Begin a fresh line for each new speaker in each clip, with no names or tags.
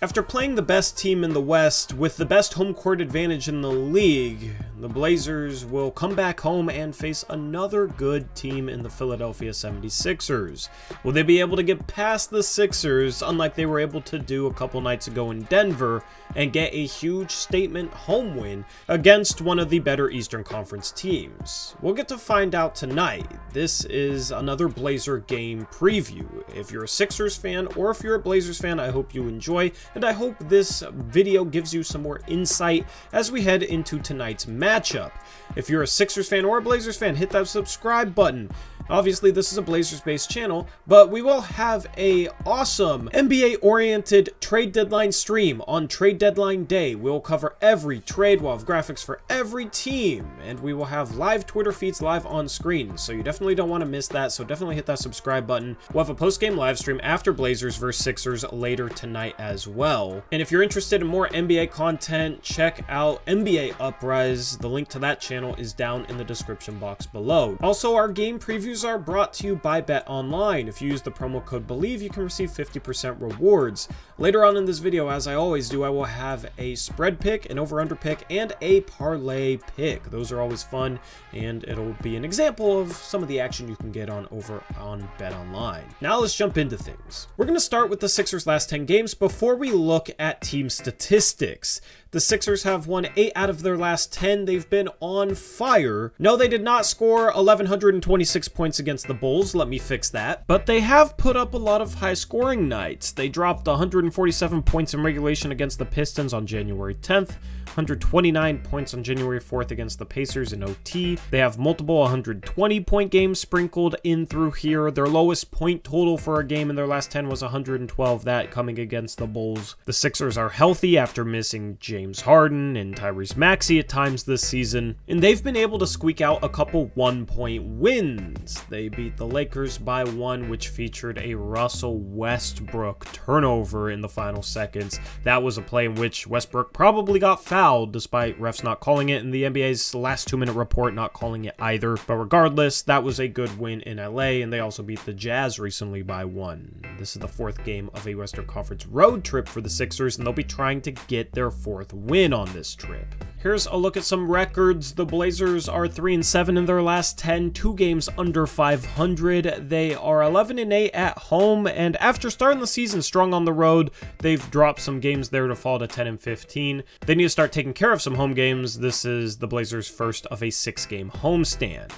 After playing the best team in the West with the best home court advantage in the league, the Blazers will come back home and face another good team in the Philadelphia 76ers. Will they be able to get past the Sixers, unlike they were able to do a couple nights ago in Denver, and get a huge statement home win against one of the better Eastern Conference teams? We'll get to find out tonight. This is another Blazer game preview. If you're a Sixers fan or if you're a Blazers fan, I hope you enjoy, and I hope this video gives you some more insight as we head into tonight's matchup. If you're a Sixers fan or a Blazers fan, hit that subscribe button. Obviously, this is a Blazers-based channel, but we will have a awesome NBA-oriented trade deadline stream on trade deadline day. We'll cover every trade, we'll have graphics for every team, and we will have live Twitter feeds live on screen, so you definitely don't want to miss that, so definitely hit that subscribe button. We'll have a post-game live stream after Blazers vs. Sixers later tonight as well. And if you're interested in more NBA content, check out NBA Uprise. The link to that channel is down in the description box below. Also, our game previews are brought to you by BetOnline. If you use the promo code BELIEVE, you can receive 50% rewards. Later on in this video, as I always do, I will have a spread pick, an over-under pick, and a parlay pick. Those are always fun, and it'll be an example of some of the action you can get on over on BetOnline. Now let's jump into things. We're going to start with the Sixers' last 10 games before we look at team statistics. The Sixers have won 8 out of their last 10. They've been on fire. No, they did not score 1,126 points against the Bulls. Let me fix that. But they have put up a lot of high-scoring nights. They dropped 147 points in regulation against the Pistons on January 10th, 129 points on January 4th against the Pacers in OT. They have multiple 120-point games sprinkled in through here. Their lowest point total for a game in their last 10 was 112, that coming against the Bulls. The Sixers are healthy after missing James Harden and Tyrese Maxey at times this season, and they've been able to squeak out a couple one-point wins. They beat the Lakers by 1, which featured a Russell Westbrook turnover in the final seconds. That was a play in which Westbrook probably got fouled, despite refs not calling it, and the NBA's last 2-minute report not calling it either. But regardless, that was a good win in LA, and they also beat the Jazz recently by 1. This is the 4th game of a Western Conference road trip for the Sixers, and they'll be trying to get their 4th win on this trip. Here's a look at some records. The Blazers are 3-7 in their last 10, 2 games under 500. They are 11-8 at home, and after starting the season strong on the road, they've dropped some games there to fall to 10-15. They need to start taking care of some home games. This is the Blazers' first of a 6-game homestand.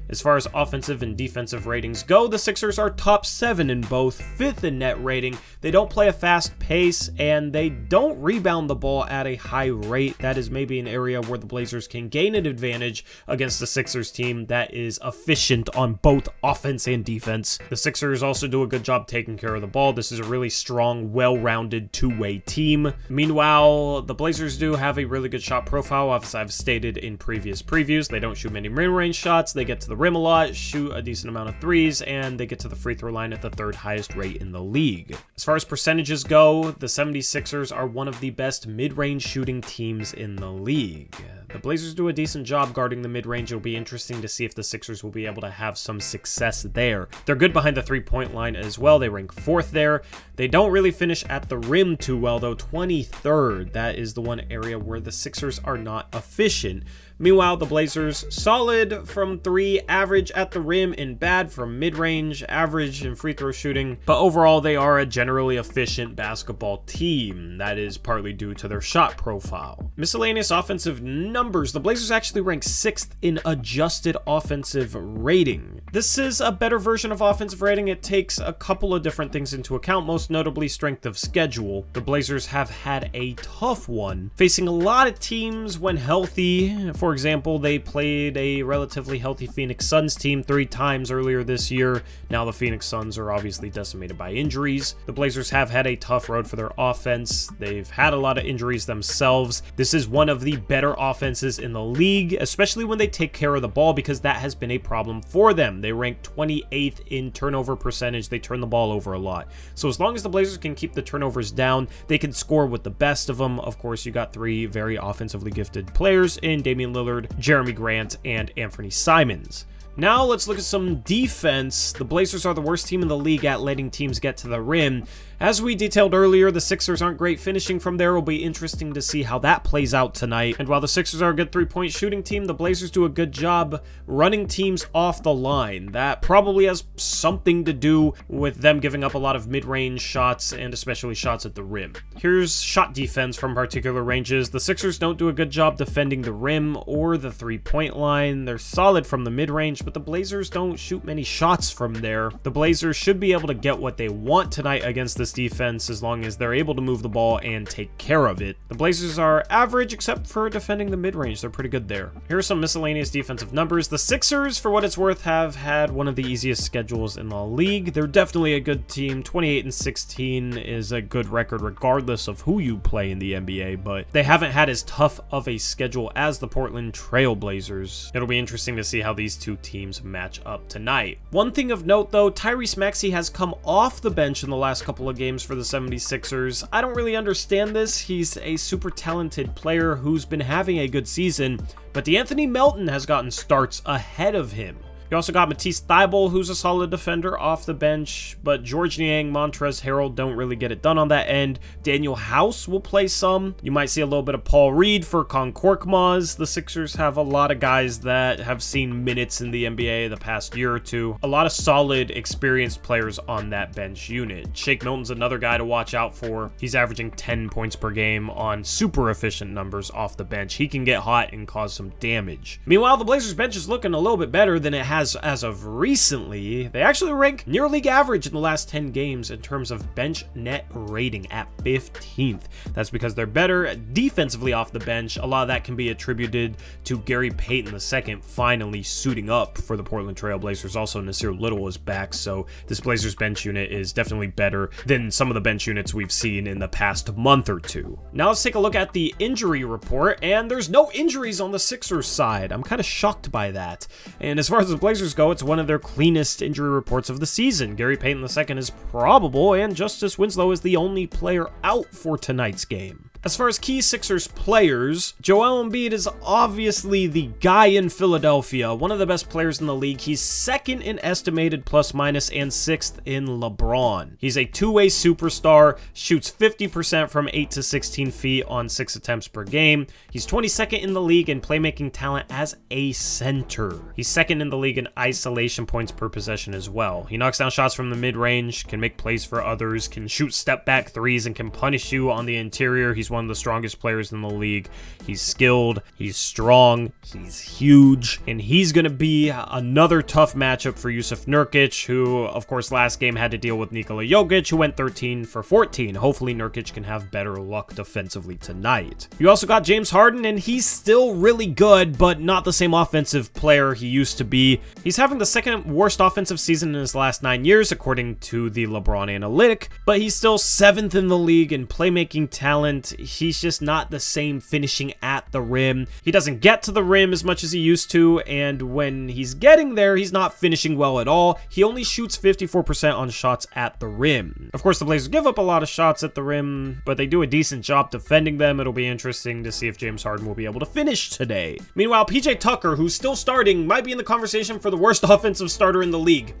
As far as offensive and defensive ratings go, the Sixers are top 7 in both, 5th in net rating. They don't play a fast pace, and they don't rebound the ball at a high rate. That is maybe an area where the Blazers can gain an advantage against the Sixers team that is efficient on both offense and defense. The Sixers also do a good job taking care of the ball. This is a really strong, well-rounded two-way team. Meanwhile, the Blazers do have a really good shot profile, as I've stated in previous previews. They don't shoot many mid-range shots. They get to the rim a lot, shoot a decent amount of threes, and they get to the free throw line at the 3rd highest rate in the league. As far as percentages go, the 76ers are one of the best mid-range shooting teams in the league. The Blazers do a decent job guarding the mid-range. It'll be interesting to see if the Sixers will be able to have some success there. They're good behind the three-point line as well. They rank 4th there. They don't really finish at the rim too well, though. 23rd. That is the one area where the Sixers are not efficient. Meanwhile, the Blazers, solid from 3, average at the rim, and bad from mid-range, average in free throw shooting. But overall, they are a generally efficient basketball team. That is partly due to their shot profile. Miscellaneous offensive numbers. The Blazers actually rank 6th in adjusted offensive rating. This is a better version of offensive rating. It takes a couple of different things into account, most notably strength of schedule. The Blazers have had a tough one, facing a lot of teams when healthy. For example, they played a relatively healthy Phoenix Suns team 3 times earlier this year. Now the Phoenix Suns are obviously decimated by injuries. The Blazers have had a tough road for their offense. They've had a lot of injuries themselves. This is one of the better offenses in the league, especially when they take care of the ball, because that has been a problem for them. They rank 28th in turnover percentage. They turn the ball over a lot. So as long as the Blazers can keep the turnovers down, they can score with the best of them. Of course, you got 3 very offensively gifted players in Damian Lillard, Jeremy Grant, and Anthony Simons. Now let's look at some defense. The Blazers are the worst team in the league at letting teams get to the rim. As we detailed earlier, the Sixers aren't great finishing from there. It'll be interesting to see how that plays out tonight. And while the Sixers are a good three-point shooting team, the Blazers do a good job running teams off the line. That probably has something to do with them giving up a lot of mid-range shots and especially shots at the rim. Here's shot defense from particular ranges. The Sixers don't do a good job defending the rim or the three-point line. They're solid from the mid-range, but the Blazers don't shoot many shots from there. The Blazers should be able to get what they want tonight against this defense as long as they're able to move the ball and take care of it. The Blazers are average except for defending the mid-range. They're pretty good there. Here are some miscellaneous defensive numbers. The Sixers, for what it's worth, have had one of the easiest schedules in the league. They're definitely a good team. 28-16 is a good record regardless of who you play in the NBA, but they haven't had as tough of a schedule as the Portland Trail Blazers. It'll be interesting to see how these two teams match up tonight. One thing of note though, Tyrese Maxey has come off the bench in the last couple of games for the 76ers. I don't really understand this. He's a super talented player who's been having a good season, but D'Anthony Melton has gotten starts ahead of him. You also got Matisse Thybulle, who's a solid defender, off the bench, but George Niang, Montrezl Harrell don't really get it done on that end. Daniel House will play some. You might see a little bit of Paul Reed for Korkmaz. The Sixers have a lot of guys that have seen minutes in the NBA the past year or two. A lot of solid, experienced players on that bench unit. Shake Milton's another guy to watch out for. He's averaging 10 points per game on super efficient numbers off the bench. He can get hot and cause some damage. Meanwhile, the Blazers bench is looking a little bit better than it has as of recently. They actually rank near league average in the last 10 games in terms of bench net rating at 15th. That's because they're better defensively off the bench. A lot of that can be attributed to Gary Payton II finally suiting up for the Portland Trail Blazers. Also, Nasir Little is back, so this Blazers bench unit is definitely better than some of the bench units we've seen in the past month or two. Now let's take a look at the injury report, and there's no injuries on the Sixers side. I'm kind of shocked by that. And as far as the Blazers go, it's one of their cleanest injury reports of the season. Gary Payton II is probable, and Justice Winslow is the only player out for tonight's game. As far as key Sixers players, Joel Embiid is obviously the guy in Philadelphia, one of the best players in the league. He's second in estimated plus-minus and sixth in LeBron. He's a two-way superstar, shoots 50% from 8 to 16 feet on 6 attempts per game. He's 22nd in the league in playmaking talent as a center. He's second in the league in isolation points per possession as well. He knocks down shots from the mid-range, can make plays for others, can shoot step-back threes, and can punish you on the interior. He's one of the strongest players in the league. He's skilled, he's strong, he's huge, and he's going to be another tough matchup for Jusuf Nurkic, who, of course, last game had to deal with Nikola Jokic, who went 13 for 14. Hopefully, Nurkic can have better luck defensively tonight. You also got James Harden, and he's still really good, but not the same offensive player he used to be. He's having the second worst offensive season in his last 9 years, according to the LeBron Analytic, but he's still 7th in the league in playmaking talent. He's just not the same finishing at the rim. He doesn't get to the rim as much as he used to, and when he's getting there, he's not finishing well at all. He only shoots 54% on shots at the rim. Of course, the Blazers give up a lot of shots at the rim, but they do a decent job defending them. It'll be interesting to see if James Harden will be able to finish today. Meanwhile, PJ Tucker, who's still starting, might be in the conversation for the worst offensive starter in the league.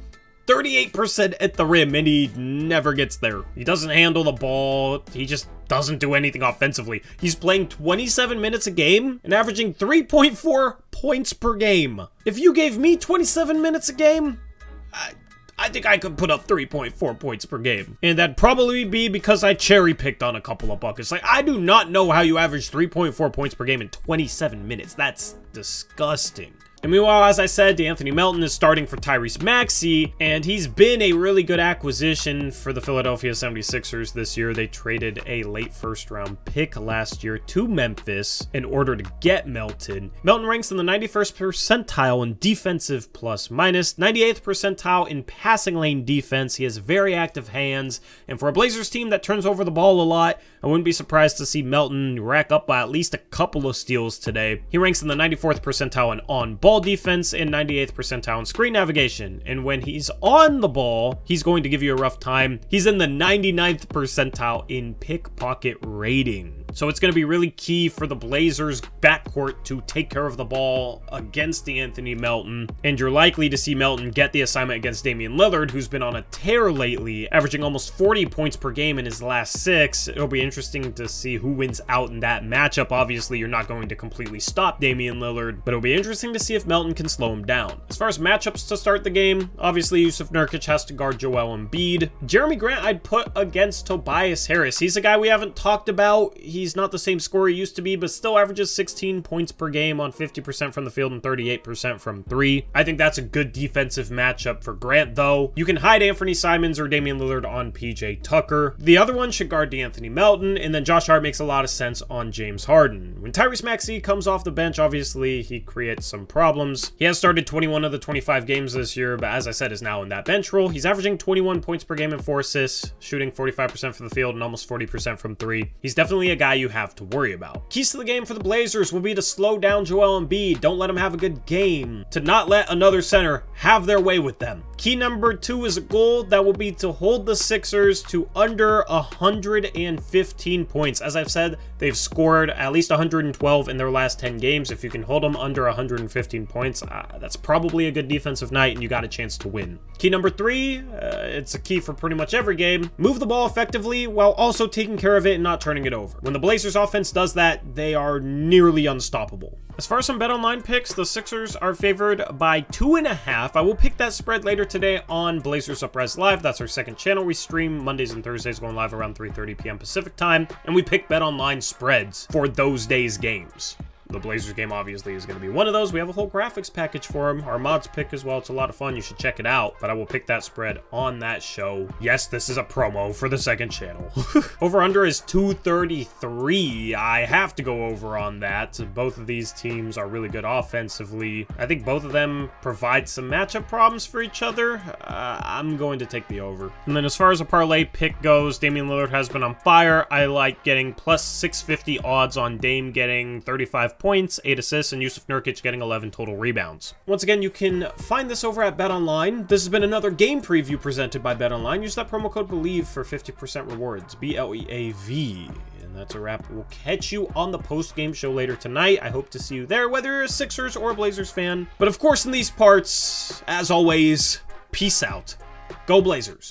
38% at the rim, and he never gets there. He doesn't handle the ball. He just doesn't do anything offensively. He's playing 27 minutes a game and averaging 3.4 points per game. If you gave me 27 minutes a game, I think I could put up 3.4 points per game. And that'd probably be because I cherry-picked on a couple of buckets. Like, I do not know how you average 3.4 points per game in 27 minutes. That's disgusting. And meanwhile, as I said, D'Anthony Melton is starting for Tyrese Maxey, and he's been a really good acquisition for the Philadelphia 76ers this year. They traded a late first-round pick last year to Memphis in order to get Melton. Melton ranks in the 91st percentile in defensive plus-minus, 98th percentile in passing lane defense. He has very active hands, and for a Blazers team that turns over the ball a lot, I wouldn't be surprised to see Melton rack up by at least a couple of steals today. He ranks in the 94th percentile in on-ball defense and 98th percentile in screen navigation, and when he's on the ball, he's going to give you a rough time. He's in the 99th percentile in pickpocket rating. So it's going to be really key for the Blazers backcourt to take care of the ball against Anthony Melton. And you're likely to see Melton get the assignment against Damian Lillard, who's been on a tear lately, averaging almost 40 points per game in his last 6. It'll be interesting to see who wins out in that matchup. Obviously, you're not going to completely stop Damian Lillard, but it'll be interesting to see if Melton can slow him down. As far as matchups to start the game, obviously Jusuf Nurkic has to guard Joel Embiid. Jeremy Grant I'd put against Tobias Harris. He's a guy we haven't talked about. He's not the same scorer he used to be, but still averages 16 points per game on 50% from the field and 38% from 3. I think that's a good defensive matchup for Grant, though. You can hide Anthony Simons or Damian Lillard on PJ Tucker. The other one should guard D'Anthony Melton, and then Josh Hart makes a lot of sense on James Harden. When Tyrese Maxey comes off the bench, obviously he creates some problems. He has started 21 of the 25 games this year, but as I said, is now in that bench role. He's averaging 21 points per game and 4 assists, shooting 45% from the field and almost 40% from 3. He's definitely a guy you have to worry about. Keys to the game for the Blazers will be to slow down Joel Embiid. Don't let him have a good game. To not let another center have their way with them. Key number 2 is a goal that will be to hold the Sixers to under 115 points. As I've said, they've scored at least 112 in their last 10 games. If you can hold them under 115 points, that's probably a good defensive night and you got a chance to win. Key number 3, it's a key for pretty much every game. Move the ball effectively while also taking care of it and not turning it over. When the Blazers offense does that, they are nearly unstoppable. As far as some BetOnline picks, the Sixers are favored by 2.5. I will pick that spread later today on Blazers Uprise Live. That's our second channel. We stream Mondays and Thursdays, going live around 3:30 p.m. Pacific time, and we pick BetOnline spreads for those days' games. The Blazers game obviously is going to be one of those. We have a whole graphics package for them. Our mods pick as well. It's a lot of fun. You should check it out. But I will pick that spread on that show. Yes, this is a promo for the second channel. Over-under is 233. I have to go over on that. Both of these teams are really good offensively. I think both of them provide some matchup problems for each other. I'm going to take the over. And then as far as a parlay pick goes, Damian Lillard has been on fire. I like getting plus 650 odds on Dame getting 35 points, 8 assists, and Jusuf Nurkic getting 11 total rebounds. Once again, you can find this over at BetOnline. This has been another game preview presented by BetOnline. Use that promo code BELIEVE for 50% rewards. BLEAV. And that's a wrap. We'll catch you on the post-game show later tonight. I hope to see you there, whether you're a Sixers or a Blazers fan. But of course, in these parts, as always, peace out. Go Blazers.